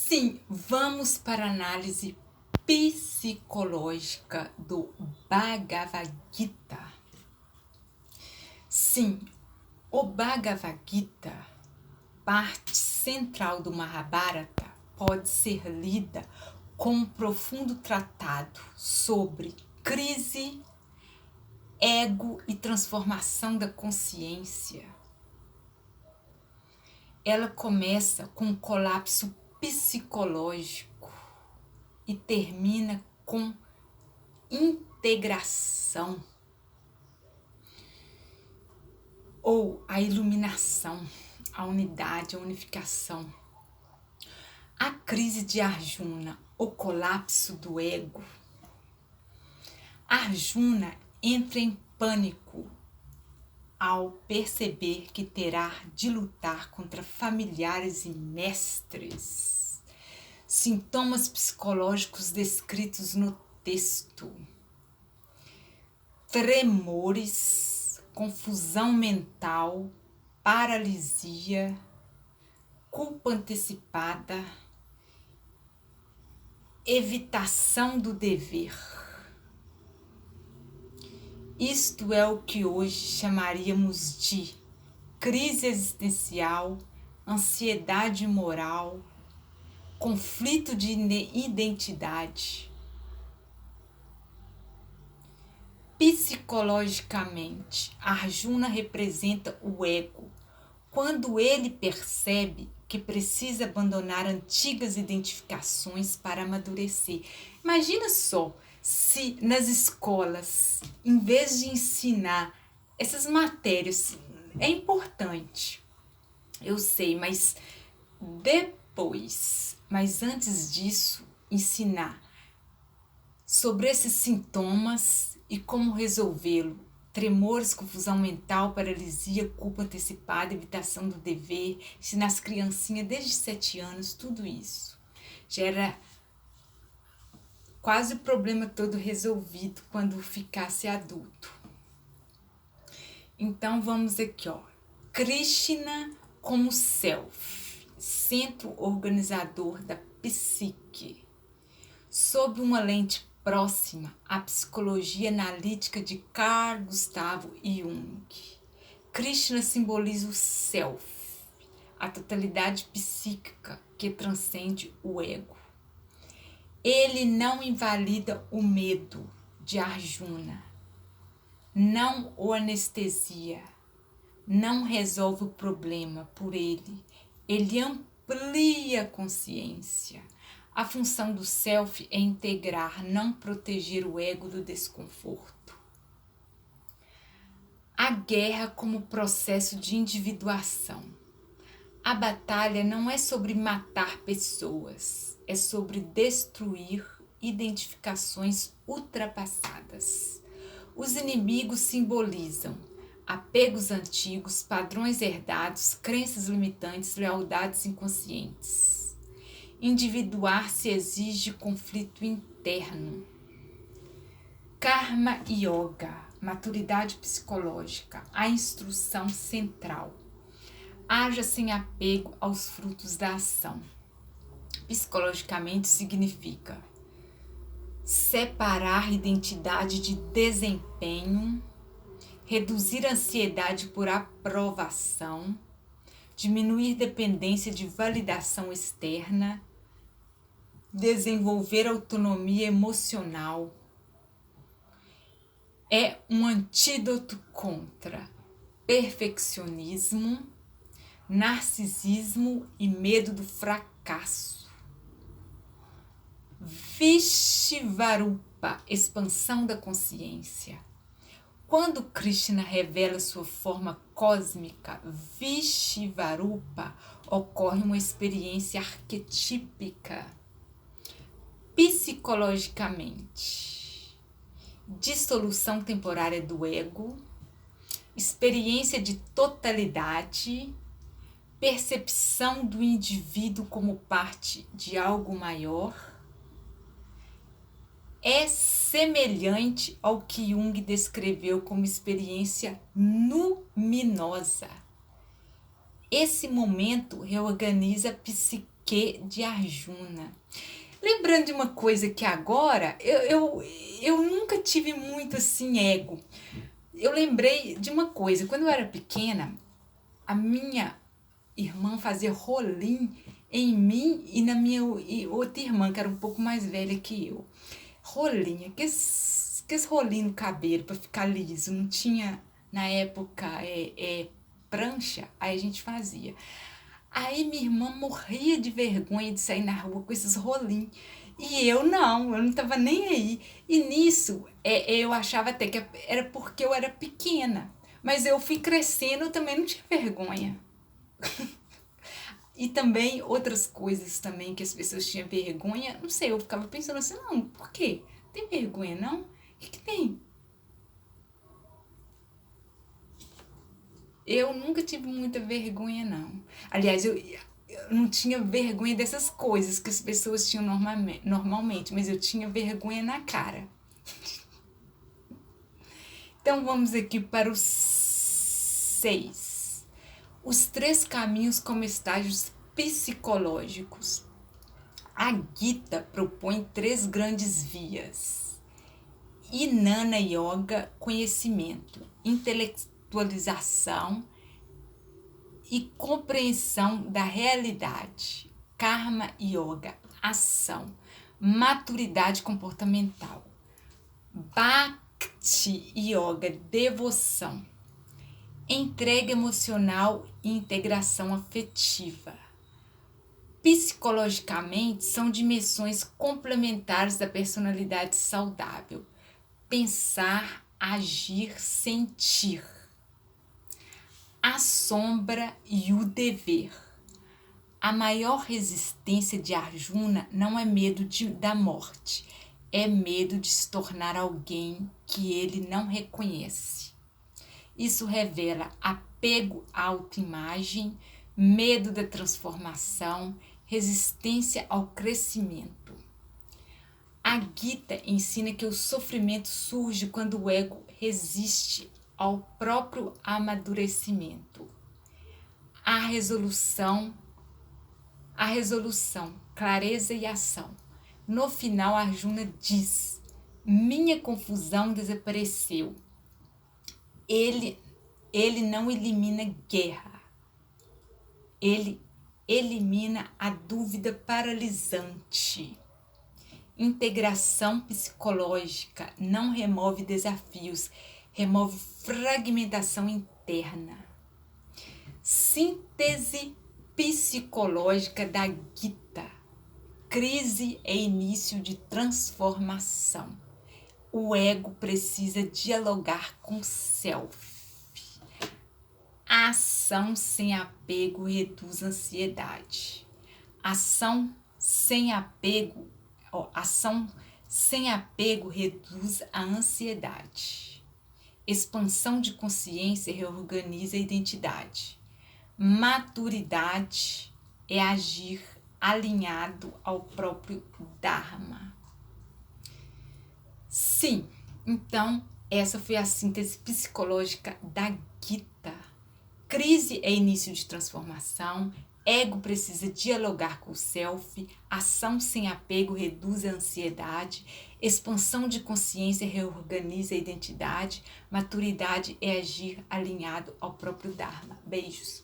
Sim, vamos para a análise psicológica do Bhagavad Gita. Sim, o Bhagavad Gita, parte central do Mahabharata, pode ser lida como um profundo tratado sobre crise, ego e transformação da consciência. Ela começa com um colapso psicológico e termina com integração ou a iluminação, a unidade, a unificação. A crise de Arjuna, o colapso do ego. Arjuna entra em pânico ao perceber que terá de lutar contra familiares e mestres. Sintomas psicológicos descritos no texto: tremores, confusão mental, paralisia, culpa antecipada, evitação do dever. Isto é o que hoje chamaríamos de crise existencial, ansiedade moral, conflito de identidade. Psicologicamente, Arjuna representa o ego quando ele percebe que precisa abandonar antigas identificações para amadurecer. Imagina só se nas escolas, em vez de ensinar essas matérias, é importante, eu sei, mas antes disso, ensinar sobre esses sintomas e como resolvê-lo. Tremores, confusão mental, paralisia, culpa antecipada, evitação do dever, ensinar as criancinhas desde 7 anos, tudo isso. Gera quase o problema todo resolvido quando ficasse adulto. Então vamos aqui, ó. Krishna como self, centro organizador da psique. Sob uma lente próxima à psicologia analítica de Carl Gustav Jung, Krishna simboliza o self, a totalidade psíquica que transcende o ego. Ele não invalida o medo de Arjuna, não o anestesia, não resolve o problema por ele, ele amplia a consciência. A função do self é integrar, não proteger o ego do desconforto. A guerra como processo de individuação. A batalha não é sobre matar pessoas, é sobre destruir identificações ultrapassadas. Os inimigos simbolizam apegos antigos, padrões herdados, crenças limitantes, lealdades inconscientes. Individuar-se exige conflito interno. Karma Yoga, maturidade psicológica, a instrução central. Haja sem apego aos frutos da ação. Psicologicamente significa separar identidade de desempenho, reduzir a ansiedade por aprovação, diminuir dependência de validação externa, desenvolver autonomia emocional. É um antídoto contra perfeccionismo, narcisismo e medo do fracasso. Vishvarupa, expansão da consciência. Quando Krishna revela sua forma cósmica, Vishvarupa, ocorre uma experiência arquetípica. Psicologicamente, dissolução temporária do ego, experiência de totalidade, percepção do indivíduo como parte de algo maior, é semelhante ao que Jung descreveu como experiência luminosa. Esse momento reorganiza a psique porquê de Arjuna. Lembrando de uma coisa que agora, eu nunca tive muito assim ego. Eu lembrei de uma coisa, quando eu era pequena, a minha irmã fazia rolim em mim e na minha outra irmã, que era um pouco mais velha que eu. Rolinho, aqueles rolinhos no cabelo para ficar liso, não tinha na época prancha, aí a gente fazia. Aí minha irmã morria de vergonha de sair na rua com esses rolinhos. E eu não tava nem aí. E nisso, eu achava até que era porque eu era pequena. Mas eu fui crescendo, eu também não tinha vergonha. E também outras coisas também que as pessoas tinham vergonha, não sei, eu ficava pensando assim, não, por quê? Tem vergonha, não? O que tem? Eu nunca tive muita vergonha, não. Aliás, eu não tinha vergonha dessas coisas que as pessoas tinham normalmente, mas eu tinha vergonha na cara. Então vamos aqui para os 6. Os 3 caminhos como estágios psicológicos. A Gita propõe 3 grandes vias. Jnana Yoga, conhecimento, intelectualização e compreensão da realidade. Karma Yoga, ação, maturidade comportamental. Bhakti Yoga, devoção, entrega emocional e integração afetiva. Psicologicamente, são dimensões complementares da personalidade saudável. Pensar, agir, sentir. A sombra e o dever. A maior resistência de Arjuna não é medo da morte, é medo de se tornar alguém que ele não reconhece. Isso revela apego à autoimagem, medo da transformação, resistência ao crescimento. A Gita ensina que o sofrimento surge quando o ego resiste ao próprio amadurecimento. A resolução, clareza e ação. No final, Arjuna diz: minha confusão desapareceu. Ele não elimina guerra. Ele elimina a dúvida paralisante. Integração psicológica não remove desafios, remove fragmentação interna. Síntese psicológica da Gita. Crise é início de transformação. O ego precisa dialogar com o self. A ação sem apego reduz a ansiedade. Ação sem apego reduz a ansiedade. Expansão de consciência reorganiza a identidade. Maturidade é agir alinhado ao próprio Dharma. Sim, então essa foi a síntese psicológica da Gita. Crise é início de transformação, ego precisa dialogar com o self, ação sem apego reduz a ansiedade, expansão de consciência reorganiza a identidade, maturidade é agir alinhado ao próprio Dharma. Beijos.